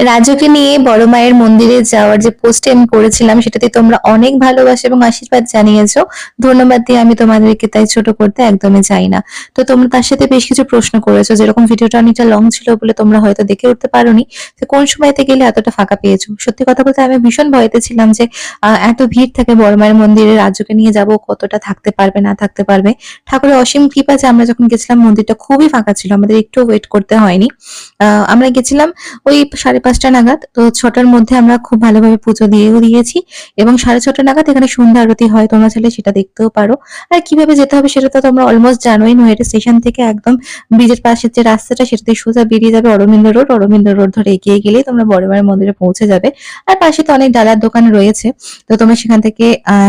রাজুকে নিয়ে বড় মায়ের মন্দিরে যাওয়ার যে পোস্টে আমি করেছিলাম সেটাতে তোমরা অনেক ভালোবাসা এবং আশীর্বাদ জানিয়েছো। ধন্যবাদ দিয়ে আমি তোমাদেরকে তাই ছোট করতে একদমই চাই না। তো তোমরা তার সাথে বেশ কিছু প্রশ্ন করেছো, যেরকম ভিডিওটা অনেকটা লং ছিল বলে তোমরা হয়তো দেখে উঠতে পারোনি যে কোন সময়তে গেলে এতটা ফাঁকা পেয়েছো। সত্যি কথা বলতে আমি ভীষণ ভয়তে ছিলাম যে এত ভিড় থাকে বড় মায়ের মন্দিরে, রাজুকে নিয়ে যাব, কতটা থাকতে পারবে না থাকতে পারবে। ঠাকুরের অসীম কৃপা যে আমরা যখন গেছিলাম মন্দিরটা খুবই ফাঁকা ছিল, আমাদের একটু ওয়েট করতে হয়নি। আমরা গেছিলাম ওই 5:30 নাগাদ। তো 6টার মধ্যে আমরা খুব ভালোভাবে পুজো দিয়েও দিয়েছি এবং 6:30 নাগাদ এখানে সন্ধ্যা আরতি হয়, তোমরা চাইলে সেটা দেখতেও পারো। আর কিভাবে যেতে হবে সেটা তো তোমরা অলমোস্ট জানোই। নৈহাটি স্টেশন থেকে একদম ব্রিজের পাশের যে রাস্তাটা সেটা দিয়ে সোজা বেরিয়ে যাবে অরবিন্দ রোড ধরে এগিয়ে গেলেই তোমরা বড় মায়ের মন্দিরে পৌঁছে যাবে। আর পাশে তো অনেক ডালার দোকান রয়েছে, তো তোমরা সেখান থেকে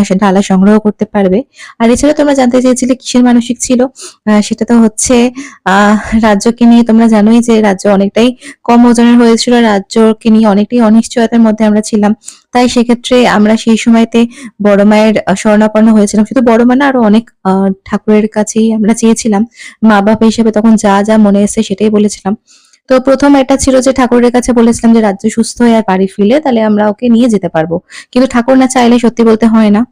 সে ডালা সংগ্রহ করতে পারবে। আর এছাড়া তোমরা জানতে চেয়েছিলে কিসের মানসিক ছিল, সেটা তো হচ্ছে আহ রাজ্যকে নিয়ে। তোমরা জানোই যে রাজ্য অনেকটাই কম ওজনের হয়েছিল, রাজ্যকে নিয়ে অনেকটাই অনিশ্চয়তার মধ্যে আমরা ছিলাম। তাই সেক্ষেত্রে আমরা সেই সময়তে বড় মায়ের শরণাপন্ন হয়েছিলাম। শুধু বড় মা না, আরো অনেক ঠাকুরের কাছেই আমরা চেয়েছিলাম। মা বাবা হিসেবে তখন যা যা মনে এসে সেটাই বলেছিলাম। তো প্রথম এটা ছিল যে ঠাকুরের কাছে বলেছিলাম যে রাজ্য সুস্থ হয়ে আর বাড়ি ফিরলে তাহলে আমরা ওকে নিয়ে যেতে পারবো। কিন্তু ঠাকুর না চাইলে সত্যি বলতে হয় না।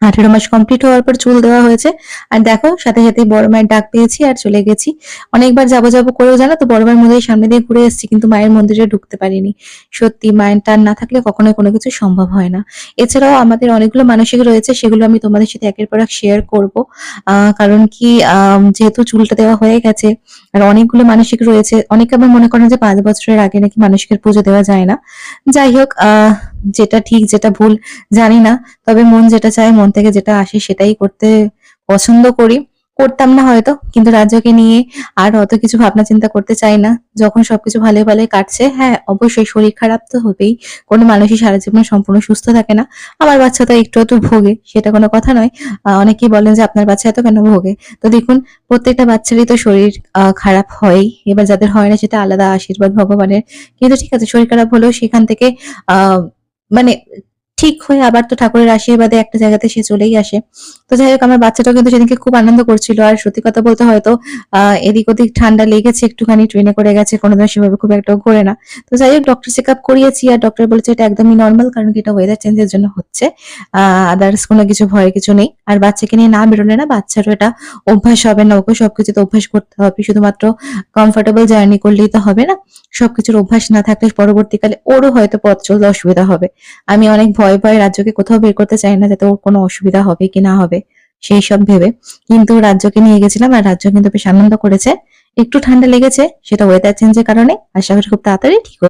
18 মাস কমপ্লিট হওয়ার পর চুল দেওয়া হয়েছে। আর দেখো সাথে সাথে বড় মায়ের ডাক পেয়েছি আর চলে গেছি। অনেকবার যাবো যাবো করেও জানো তো বড় মায়ের মন্দিরের সামনে দিয়ে ঘুরে এসেছি, কিন্তু মায়ের মন্দিরে ঢুকতে পারিনি। সত্যি মায়ের টান না থাকলে কখনোই কোনো কিছু সম্ভব হয় না। এছাড়াও আমাদের অনেকগুলো মানসিক রয়েছে, সেগুলো আমি তোমাদের সাথে একের পর এক শেয়ার করবো। কারণ কি যেহেতু চুলটা দেওয়া হয়ে গেছে আর অনেকগুলো মানসিক রয়েছে। অনেকে আবার মনে করেন যে 5 বছরের আগে নাকি মানসিকের পুজো দেওয়া যায় না। যাই হোক, যেটা ঠিক যেটা ভুল জানি না। তবে মন যেটা চায়, মন থেকে যেটা আসে সেটাই করতে পছন্দ করি। করতাম না হয়তো, কিন্তু রাজ্যকে নিয়ে আর অত কিছু ভাবনা চিন্তা করতে চাই না। যখন সবকিছু ভালোই ভালোই কাটছে, হ্যাঁ অবশ্যই শরীর খারাপ তো হবেই। কোনো মানুষই সারা জীবন সম্পূর্ণ সুস্থ থাকে না। আমার বাচ্চা তো একটু একটু ভোগে, সেটা কোনো কথা নয়। অনেকেই বলেন যে আপনার বাচ্চা এত কেন ভোগে। তো দেখুন, প্রত্যেকটা বাচ্চারই তো শরীর খারাপ হয়ই। এবার যাদের হয় না সেটা আলাদা, আশীর্বাদ ভগবানের। কিন্তু ঠিক আছে, শরীর খারাপ হলেও সেখান থেকে আহ মানে ঠিক হয়ে আবার তো ঠাকুরের আশীর্বাদে একটা জায়গাতে সে চলেই আসে। তো যাই হোক, আমার বাচ্চাটাও কিন্তু সেদিনকে খুব আনন্দ করছিল। আর সত্যি কথা বলতে হয়তো এদিক ওদিক ঠান্ডা লেগেছে একটুখানি, ট্রেনে করে গেছে, কোনোদিন সেভাবে খুব একটা ঘোরে না। তো যাই হোক, ডক্টর চেক আপ করিয়েছি আর ডক্টর বলেছে এটা একদমই নর্মাল, কারণ কি এটা ওয়েদার চেঞ্জের জন্য হচ্ছে। আদার্স কোনো কিছু ভয়ের কিছু নেই। আর বাচ্চাকে নিয়ে না বেরোলে না বাচ্চারও এটা অভ্যাস হবে না, ওকে সবকিছুতে অভ্যাস করতে হবে। শুধুমাত্র কমফোর্টেবল জার্নি করলেই তো হবে না। সবকিছুর অভ্যাস না থাকলে পরবর্তীকালে ওরও হয়তো পথ চলতে অসুবিধা হবে। আমি অনেক ভয়ে ভয়ে রাজ্যকে কোথাও বের করতে চাই না, যাতে ওর কোনো অসুবিধা হবে কি না হবে সেই সব ভেবে। কিন্তু রাজ্যকে নিয়ে গেছিলাম আর রাজ্য কিন্তু বেশ আনন্দ করেছে। একটু ঠান্ডা লেগেছে, সেটা ওয়েদার চেঞ্জের কারণে। আশা করি খুব তাড়াতাড়ি ঠিক হবে।